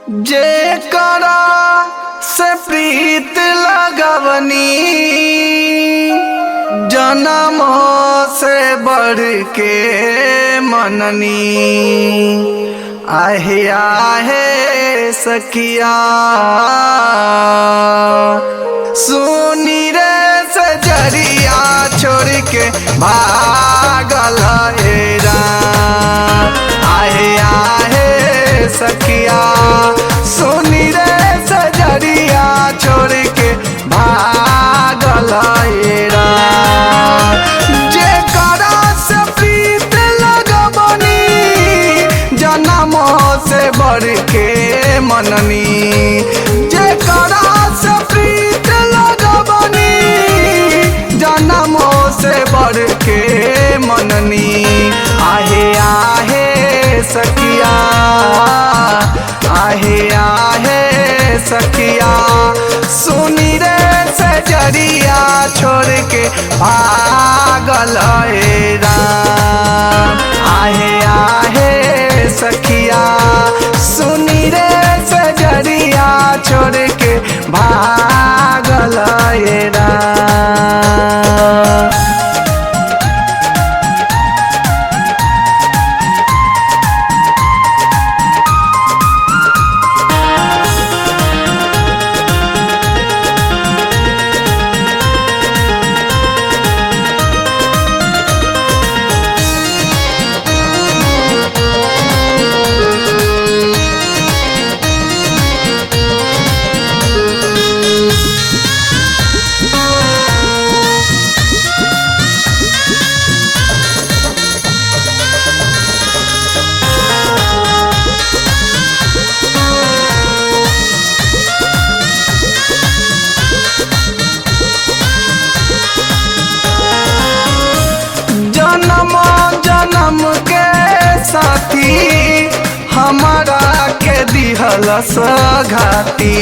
जेकरा से प्रीत लगवनी जन्म से बढ़ के मननी। आहे आहे सखिया सुनी रे सजरिया छोड़ के भागल हेरा। आहे आहे सखिया सुनी रे सजरिया छोड़ के भागल हेरा। जेकरा से प्रीत लगवनी जन्म से बढ़ के मननी। जेकरा से प्रीत लगवनी जन्म से बढ़ के मननी। आहे आहे सखिया आहे आहे सखिया सुनी रे सजरिया छोड़ के भागल हेरा। आहे आहे सखिया सुनी रे सजरिया छोड़ के भागल हेरा। जन्म जन्म के साथी हमारा के दिहल सघाती।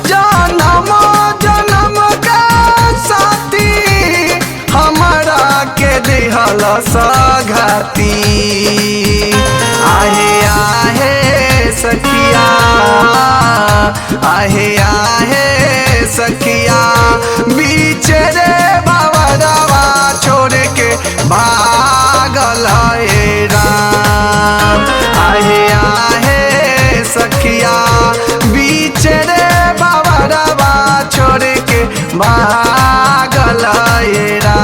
जन्म जन्म के साथी हमारा के दिहल सघाती। आहे आहे सखिया आहे आहे सखिया बीच रे बाबा छोड़ के भागल हेरा। आहे आहे सखिया बीच रे बाबा छोड़ के भागल हेरा।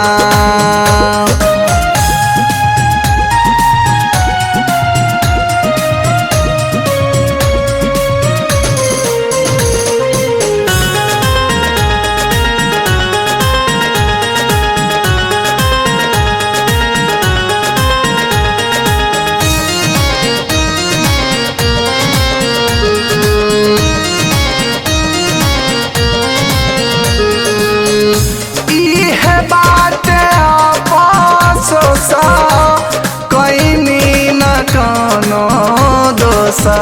कईनी न कोनो दोसा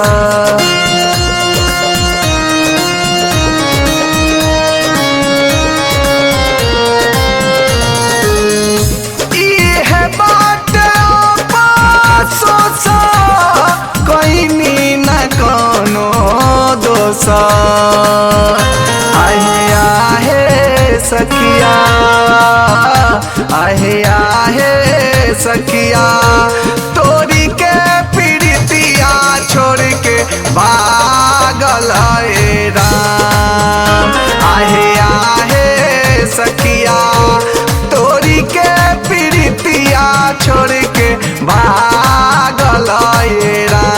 इहे बात अफसोस कईनी न कोनो दोसा। आहे आहे सखिया आहे आहे सखिया तोरी के पीड़ितिया छोड़ के भागल हेरा। आहे आहे सखिया तोरी के पीड़ितिया छोड़ के भागल हेरा।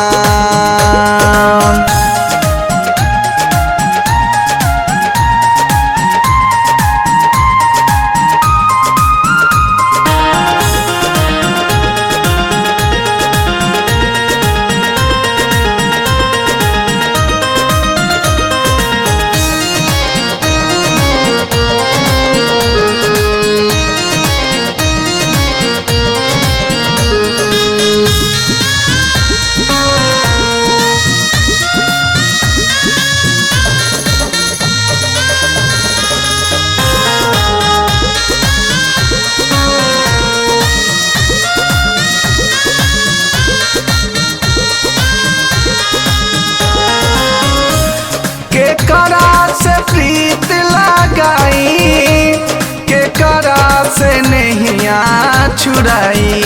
छुड़ाई।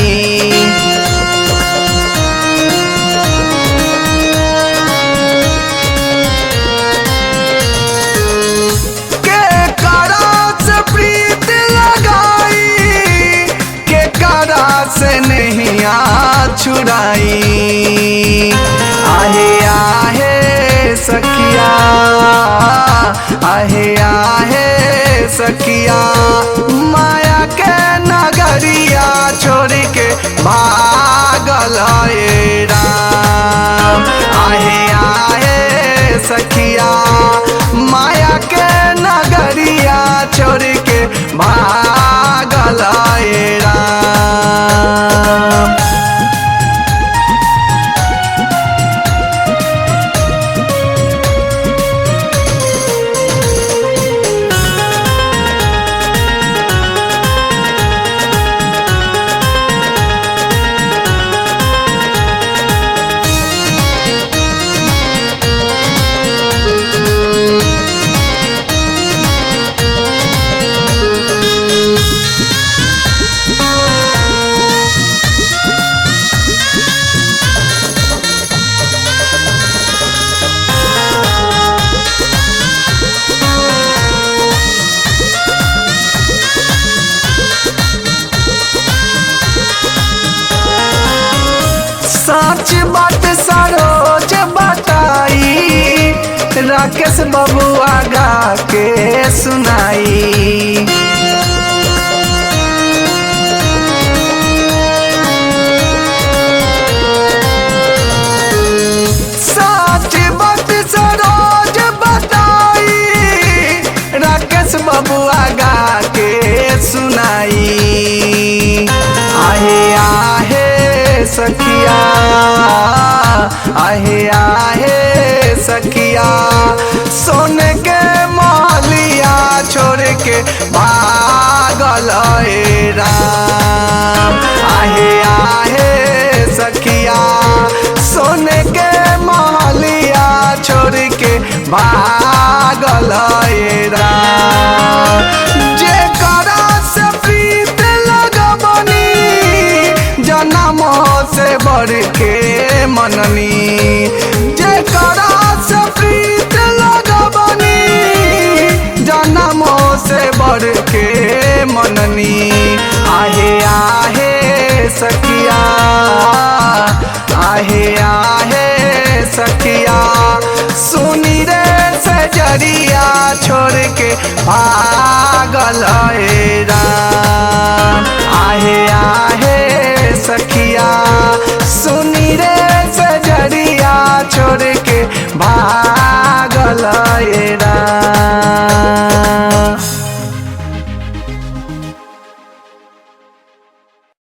के करा से प्रीत लगाई, के करा से नहीं छुड़ाई। आहे आहे सखिया, आहे आहे सखिया, माया के नगरिया छोड़ के भागल ए राम। आहे आहे सखिया, माया के नगरिया छोड़ के भागल ए राम। सच बात सरोज बताई, राकेश बबुआ गा के सुनाई। सच बात सरोज बताई, राकेश बबुआ गा के सुनाई। आहे आहे सखिया, आहे आहे सखिया, सोने के मालिया छोड़ के भागल ए राम। आहे आहे सखिया, सोने के मालिया छोड़ के भागल ए राम। जे करा से प्रीत लगबनी, जनम से बढ़ के मननी। जे करा से प्रीत लगबनी, जनम से बढ़ के मननी। आहे आहे सखिया, आहे आहे सखिया, सुनी रे सजरिया छोड़ के भागल ए राम।